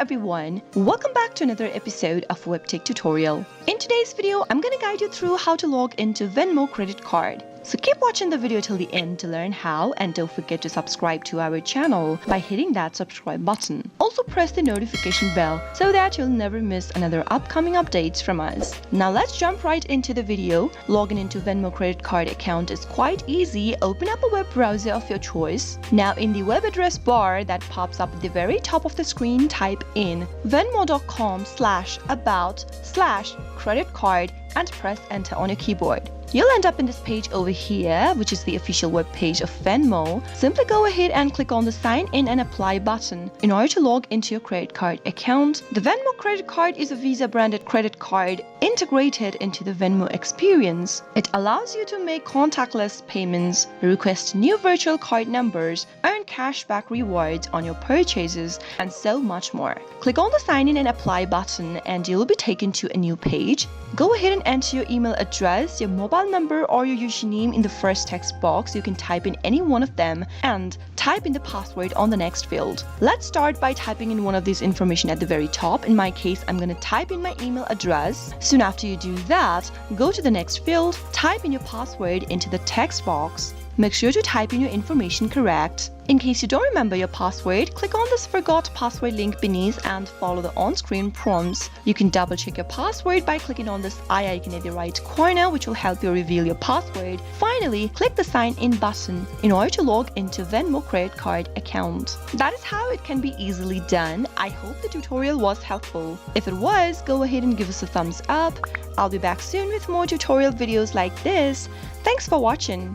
everyone, welcome back to another episode of Webtech Tutorial. In today's video, I'm gonna guide you through how to log into Venmo Credit Card. So keep watching the video till the end to learn how, and don't forget to subscribe to our channel by hitting that subscribe button. Also press the notification bell so that you'll never miss another upcoming updates from us. Now let's jump right into the video. Logging into Venmo Credit Card account is quite easy. Open up a web browser of your choice. Now in the web address bar that pops up at the very top of the screen, type in venmo.com/about/credit card and press enter on your keyboard. You'll end up in this page over here, which is the official web page of Venmo. Simply go ahead and click on the sign in and apply button in order to log into your credit card account. The Venmo credit card is a Visa branded credit card integrated into the Venmo experience. It allows you to make contactless payments, request new virtual card numbers, earn cashback rewards on your purchases, and so much more. Click on the sign in and apply button and you'll be taken to a new page. Go ahead and enter your email address, your mobile number, or your username in the first text box. You can type in any one of them and type in the password on the next field. Let's start by typing in one of these information at the very top. In my case, I'm going to type in my email address. Soon after you do that, go to the next field, type in your password into the text box. Make sure to type in your information correct. In case you don't remember your password, click on this Forgot Password link beneath and follow the on-screen prompts. You can double check your password by clicking on this eye icon at the right corner, which will help you reveal your password. Finally, click the sign in button in order to log into Venmo credit card account. That is how it can be easily done. I hope the tutorial was helpful. If it was, go ahead and give us a thumbs up. I'll be back soon with more tutorial videos like this. Thanks for watching.